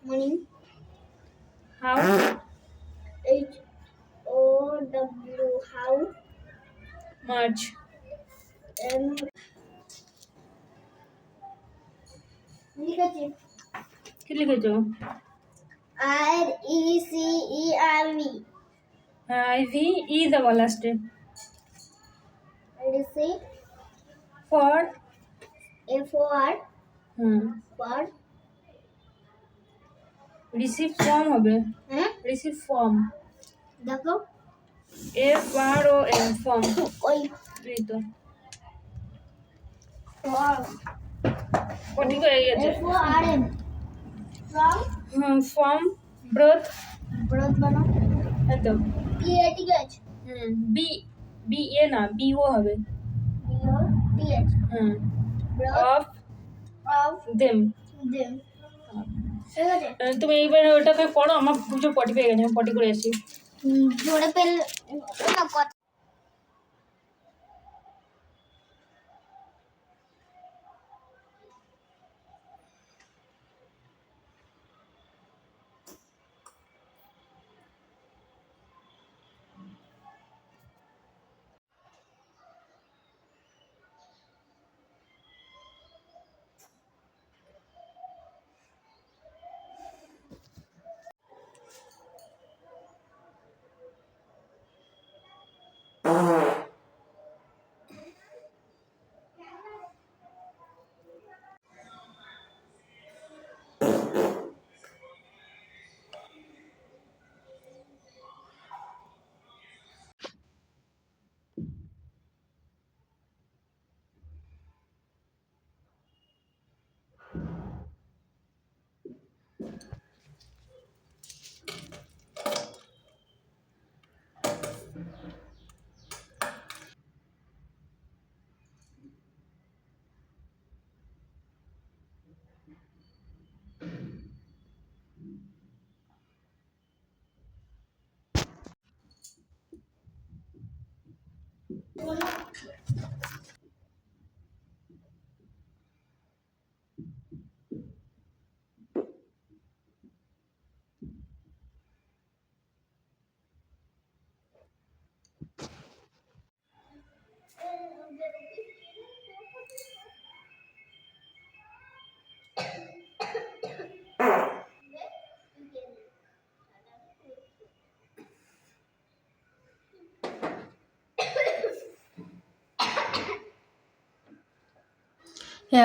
Money. How? HOW. How. Much. M. লিখেছি কি লিখেছো? RECEIV. IV E দেবো লাস্টে। Receipt. For FOR. For. Receive form হবে। হ্যাঁ রিসিভ ফর্ম। দেখো FROM ফর্ম। ওই এই তো for. ঠিক হয়ে গেছে। FORM. From. Form broth. ব্রত বানাও একদম। ঠিক আছে বি BA না BO হবে। BOTH. Of Of them. them. ঠিক আছে তুমি এইবার ওটাকে পড়ো, আমার প্রচুর পটি পেয়ে গেছে, আমি পটি করে আসি। জোরে পেল না কথা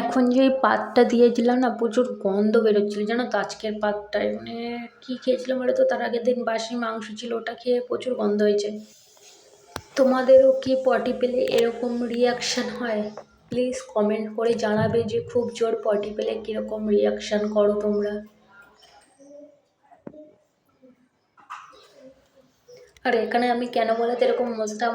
এখন যে পাতটা দিয়েছিলাম না, প্রচুর গন্ধ বেরোচ্ছিল জানো তো আজকের পাতটায়। মানে কী খেয়েছিলাম বলে তো, তার আগের দিন বাসি মাংস ছিল, ওটা খেয়ে প্রচুর গন্ধ হয়েছে। তোমাদেরও কি পটি পেলে এরকম রিয়াকশান হয়? প্লিজ কমেন্ট করে জানাবে যে খুব জোর পটি পেলে কীরকম রিয়াকশান করো তোমরা। আর এখানে আমি কেন বলতে এরকম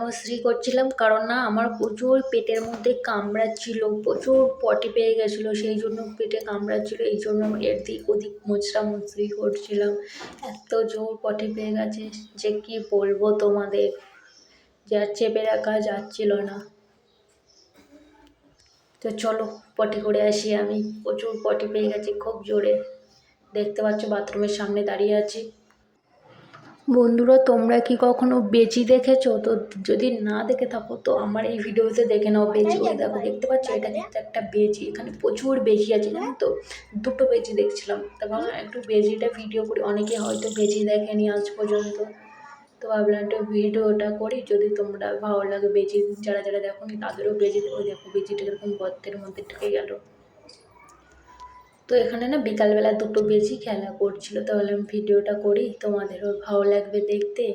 মশরি করছিলাম, কারণ না আমার প্রচুর পেটের মধ্যে কামড়াচ্ছিল, প্রচুর পটি পেয়ে গেছিলো, সেই জন্য পেটে কামড়াচ্ছিলো, এই জন্য এর দিক ওদিক মশরি করছিলাম। এত জোর পটি পেয়ে গেছে যে কি বলবো তোমাদের, যে আর চেপে রাখা যাচ্ছিল না। তো চলো পটি করে আসি, আমি প্রচুর পটি পেয়ে গেছি খুব জোরে। দেখতে পাচ্ছ বাথরুমের সামনে দাঁড়িয়ে আছি। বন্ধুরা তোমরা কি কখনো বেজি দেখেছো? তো যদি না দেখে থাকো তো আমার এই ভিডিওতে দেখে নাও বেজি। ওই দেখো দেখতে পাচ্ছ, এটা কিন্তু একটা বেজি। এখানে প্রচুর বেজি আছে জানো তো, দুটো বেজি দেখছিলাম। তো ভাবলাম একটু বেজিটা ভিডিও করি, অনেকে হয়তো বেজি দেখেনি আজ পর্যন্ত। তো ভাবলাম একটা ভিডিওটা করি, যদি তোমরা ভালো লাগে বেজি, যারা যারা দেখোনি তাদেরও বেজি। ওই দেখো বেজিটা এরকম গর্তের মধ্যে ঢুকে গেল। তো এখানে না বিকালবেলা দুটো বেজি খেলা করছিল, তো ভাবলাম ভিডিওটা করি, তোমাদেরও ভালো লাগবে দেখতে।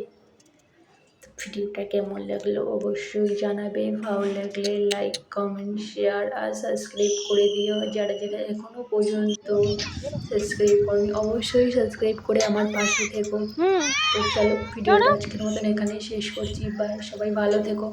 তো ভিডিওটা কেমন লাগলো অবশ্যই জানাবে, ভালো লাগলে লাইক কমেন্ট শেয়ার আর সাবস্ক্রাইব করে দিও। যারা যারা এখনও পর্যন্ত সাবস্ক্রাইব করনি অবশ্যই সাবস্ক্রাইব করে আমার পাশে থেকো। তো চলো ভিডিওটা আজকের মতন এখানেই শেষ করছি। বাই, সবাই ভালো থেকো।